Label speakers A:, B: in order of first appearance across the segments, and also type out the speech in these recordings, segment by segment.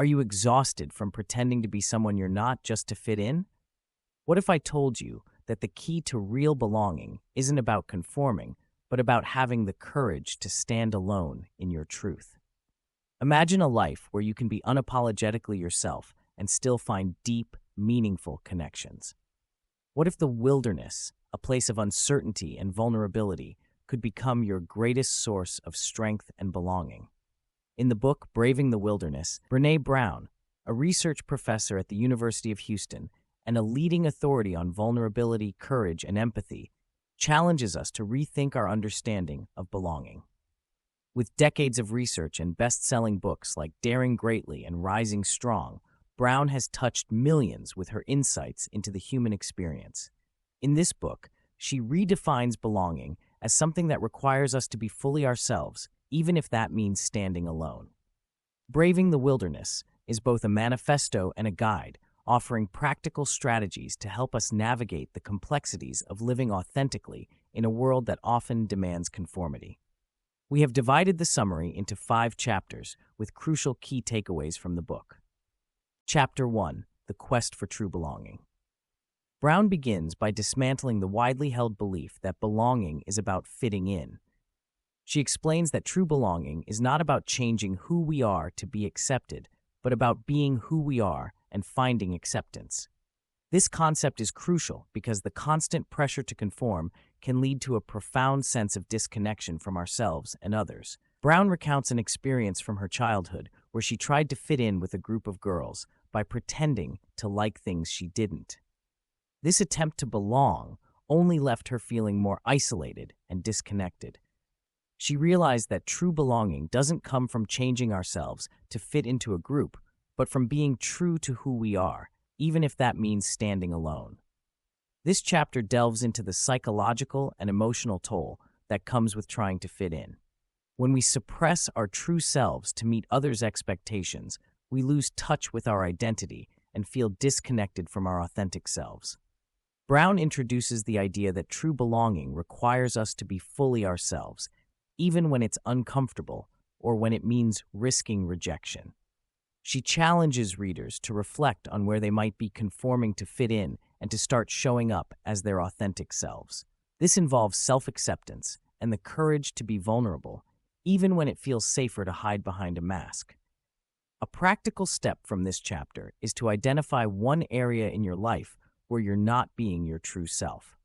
A: Are you exhausted from pretending to be someone you're not just to fit in? What if I told you that the key to real belonging isn't about conforming, but about having the courage to stand alone in your truth? Imagine a life where you can be unapologetically yourself and still find deep, meaningful connections. What if the wilderness, a place of uncertainty and vulnerability, could become your greatest source of strength and belonging? In the book Braving the Wilderness, Brené Brown, a research professor at the University of Houston and a leading authority on vulnerability, courage, and empathy, challenges us to rethink our understanding of belonging. With decades of research and best-selling books like Daring Greatly and Rising Strong, Brown has touched millions with her insights into the human experience. In this book, she redefines belonging as something that requires us to be fully ourselves, even if that means standing alone. Braving the Wilderness is both a manifesto and a guide, offering practical strategies to help us navigate the complexities of living authentically in a world that often demands conformity. We have divided the summary into 5 chapters with crucial key takeaways from the book. Chapter 1: The Quest for True Belonging. Brown begins by dismantling the widely held belief that belonging is about fitting in. She explains that true belonging is not about changing who we are to be accepted, but about being who we are and finding acceptance. This concept is crucial because the constant pressure to conform can lead to a profound sense of disconnection from ourselves and others. Brown recounts an experience from her childhood where she tried to fit in with a group of girls by pretending to like things she didn't. This attempt to belong only left her feeling more isolated and disconnected. She realized that true belonging doesn't come from changing ourselves to fit into a group, but from being true to who we are, even if that means standing alone. This chapter delves into the psychological and emotional toll that comes with trying to fit in. When we suppress our true selves to meet others' expectations, we lose touch with our identity and feel disconnected from our authentic selves. Brown introduces the idea that true belonging requires us to be fully ourselves, even when it's uncomfortable or when it means risking rejection. She challenges readers to reflect on where they might be conforming to fit in and to start showing up as their authentic selves. This involves self-acceptance and the courage to be vulnerable, even when it feels safer to hide behind a mask. A practical step from this chapter is to identify one area in your life where you're not being your true self.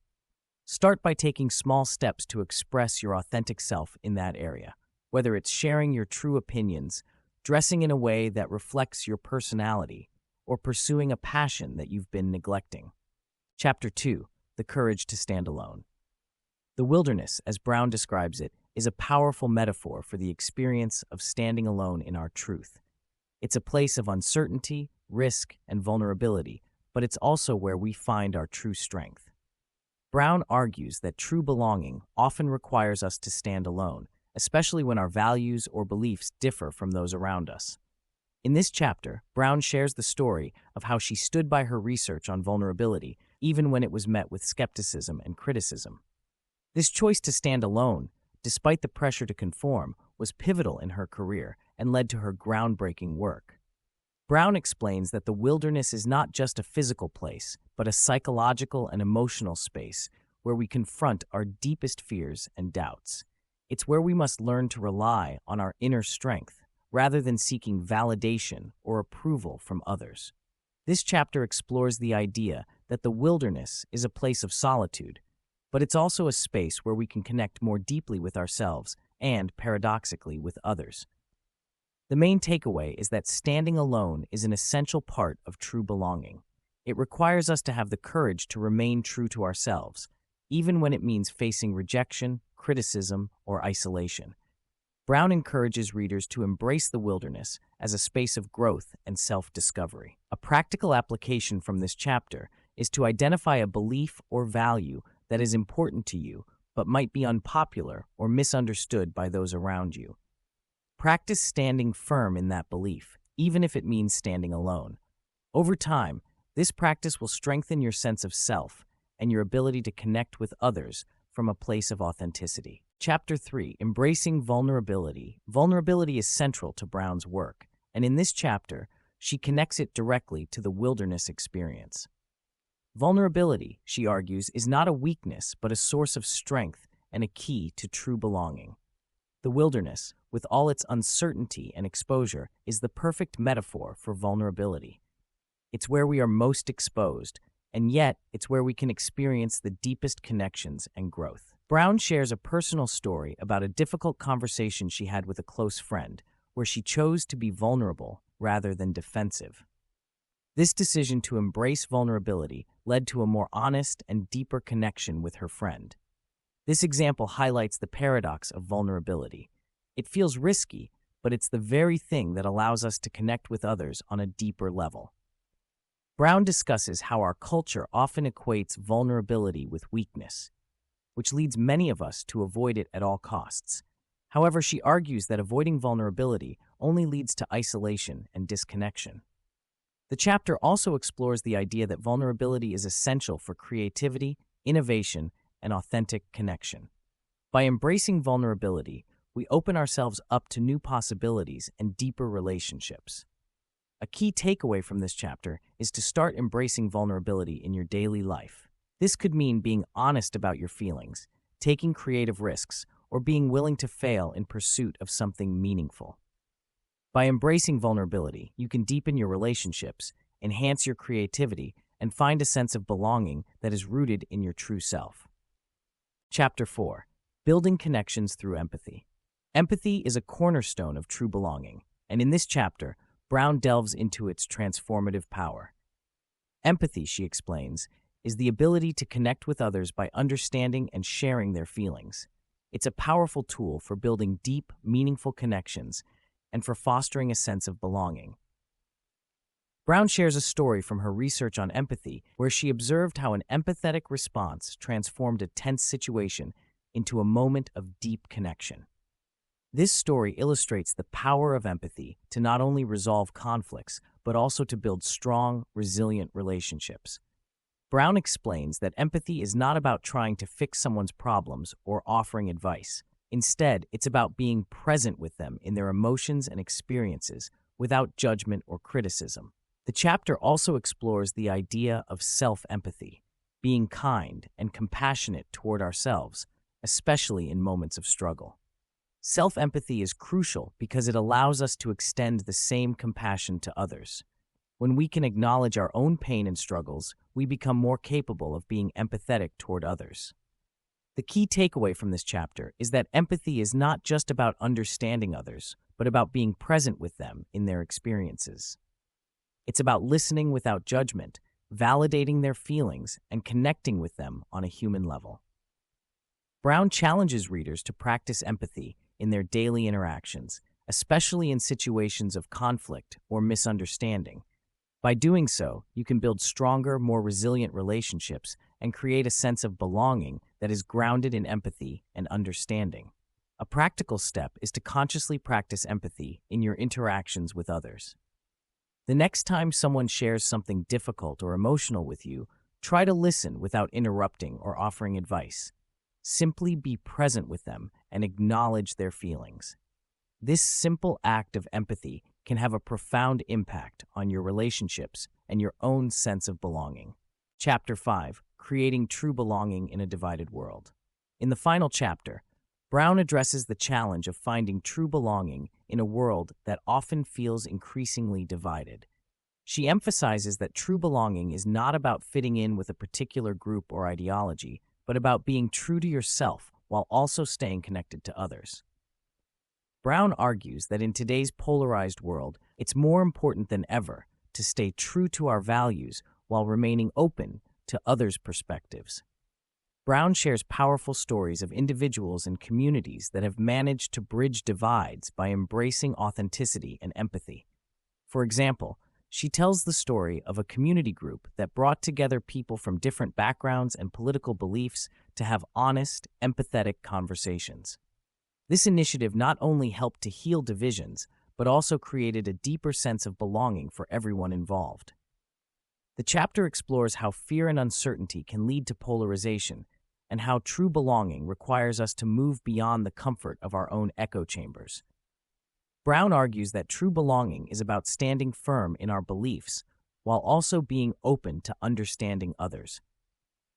A: Start by taking small steps to express your authentic self in that area, whether it's sharing your true opinions, dressing in a way that reflects your personality, or pursuing a passion that you've been neglecting. Chapter 2: The Courage to Stand Alone. The wilderness, as Brown describes it, is a powerful metaphor for the experience of standing alone in our truth. It's a place of uncertainty, risk, and vulnerability, but it's also where we find our true strength. Brown argues that true belonging often requires us to stand alone, especially when our values or beliefs differ from those around us. In this chapter, Brown shares the story of how she stood by her research on vulnerability, even when it was met with skepticism and criticism. This choice to stand alone, despite the pressure to conform, was pivotal in her career and led to her groundbreaking work. Brown explains that the wilderness is not just a physical place, but a psychological and emotional space where we confront our deepest fears and doubts. It's where we must learn to rely on our inner strength, rather than seeking validation or approval from others. This chapter explores the idea that the wilderness is a place of solitude, but it's also a space where we can connect more deeply with ourselves and, paradoxically, with others. The main takeaway is that standing alone is an essential part of true belonging. It requires us to have the courage to remain true to ourselves, even when it means facing rejection, criticism, or isolation. Brown encourages readers to embrace the wilderness as a space of growth and self-discovery. A practical application from this chapter is to identify a belief or value that is important to you but might be unpopular or misunderstood by those around you. Practice standing firm in that belief, even if it means standing alone. Over time, this practice will strengthen your sense of self and your ability to connect with others from a place of authenticity. Chapter 3: Embracing Vulnerability. Vulnerability is central to Brown's work, and in this chapter, she connects it directly to the wilderness experience. Vulnerability, she argues, is not a weakness but a source of strength and a key to true belonging. The wilderness, with all its uncertainty and exposure, is the perfect metaphor for vulnerability. It's where we are most exposed, and yet it's where we can experience the deepest connections and growth. Brown shares a personal story about a difficult conversation she had with a close friend, where she chose to be vulnerable rather than defensive. This decision to embrace vulnerability led to a more honest and deeper connection with her friend. This example highlights the paradox of vulnerability. It feels risky, but it's the very thing that allows us to connect with others on a deeper level. Brown discusses how our culture often equates vulnerability with weakness, which leads many of us to avoid it at all costs. However, she argues that avoiding vulnerability only leads to isolation and disconnection. The chapter also explores the idea that vulnerability is essential for creativity, innovation, and authentic connection. By embracing vulnerability, we open ourselves up to new possibilities and deeper relationships. A key takeaway from this chapter is to start embracing vulnerability in your daily life. This could mean being honest about your feelings, taking creative risks, or being willing to fail in pursuit of something meaningful. By embracing vulnerability, you can deepen your relationships, enhance your creativity, and find a sense of belonging that is rooted in your true self. Chapter 4. Building Connections Through Empathy. Empathy is a cornerstone of true belonging, and in this chapter, Brown delves into its transformative power. Empathy, she explains, is the ability to connect with others by understanding and sharing their feelings. It's a powerful tool for building deep, meaningful connections and for fostering a sense of belonging. Brown shares a story from her research on empathy where she observed how an empathetic response transformed a tense situation into a moment of deep connection. This story illustrates the power of empathy to not only resolve conflicts, but also to build strong, resilient relationships. Brown explains that empathy is not about trying to fix someone's problems or offering advice. Instead, it's about being present with them in their emotions and experiences without judgment or criticism. The chapter also explores the idea of self-empathy, being kind and compassionate toward ourselves, especially in moments of struggle. Self-empathy is crucial because it allows us to extend the same compassion to others. When we can acknowledge our own pain and struggles, we become more capable of being empathetic toward others. The key takeaway from this chapter is that empathy is not just about understanding others, but about being present with them in their experiences. It's about listening without judgment, validating their feelings, and connecting with them on a human level. Brown challenges readers to practice empathy in their daily interactions, especially in situations of conflict or misunderstanding. By doing so, you can build stronger, more resilient relationships and create a sense of belonging that is grounded in empathy and understanding. A practical step is to consciously practice empathy in your interactions with others. The next time someone shares something difficult or emotional with you, try to listen without interrupting or offering advice. Simply be present with them and acknowledge their feelings. This simple act of empathy can have a profound impact on your relationships and your own sense of belonging. Chapter 5. Creating True Belonging in a Divided World. In the final chapter, Brown addresses the challenge of finding true belonging in a world that often feels increasingly divided. She emphasizes that true belonging is not about fitting in with a particular group or ideology, but about being true to yourself while also staying connected to others. Brown argues that in today's polarized world, it's more important than ever to stay true to our values while remaining open to others' perspectives. Brown shares powerful stories of individuals and communities that have managed to bridge divides by embracing authenticity and empathy. For example, she tells the story of a community group that brought together people from different backgrounds and political beliefs to have honest, empathetic conversations. This initiative not only helped to heal divisions, but also created a deeper sense of belonging for everyone involved. The chapter explores how fear and uncertainty can lead to polarization, and how true belonging requires us to move beyond the comfort of our own echo chambers. Brown argues that true belonging is about standing firm in our beliefs while also being open to understanding others.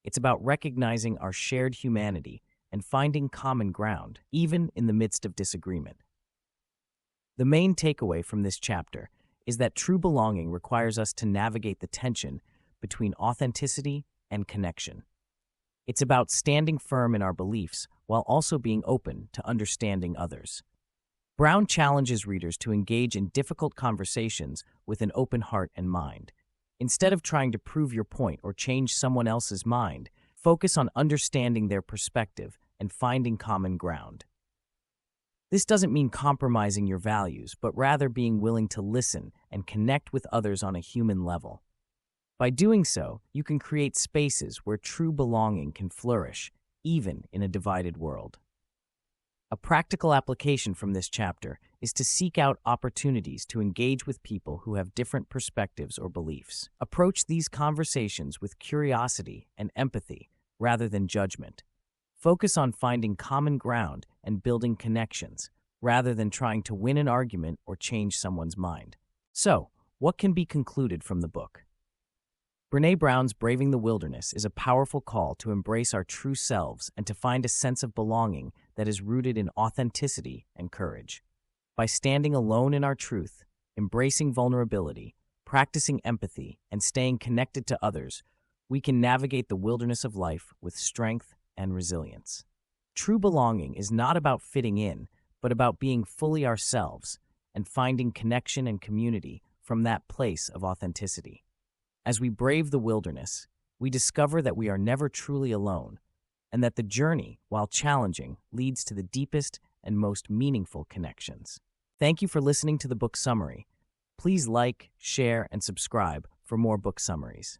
A: It's about recognizing our shared humanity and finding common ground, even in the midst of disagreement. The main takeaway from this chapter is that true belonging requires us to navigate the tension between authenticity and connection. It's about standing firm in our beliefs while also being open to understanding others. Brown challenges readers to engage in difficult conversations with an open heart and mind. Instead of trying to prove your point or change someone else's mind, focus on understanding their perspective and finding common ground. This doesn't mean compromising your values, but rather being willing to listen and connect with others on a human level. By doing so, you can create spaces where true belonging can flourish, even in a divided world. A practical application from this chapter is to seek out opportunities to engage with people who have different perspectives or beliefs. Approach these conversations with curiosity and empathy rather than judgment. Focus on finding common ground and building connections rather than trying to win an argument or change someone's mind. So, what can be concluded from the book? Brené Brown's Braving the Wilderness is a powerful call to embrace our true selves and to find a sense of belonging that is rooted in authenticity and courage. By standing alone in our truth, embracing vulnerability, practicing empathy, and staying connected to others, we can navigate the wilderness of life with strength and resilience. True belonging is not about fitting in, but about being fully ourselves and finding connection and community from that place of authenticity. As we brave the wilderness, we discover that we are never truly alone, and that the journey, while challenging, leads to the deepest and most meaningful connections. Thank you for listening to the book summary. Please like, share, and subscribe for more book summaries.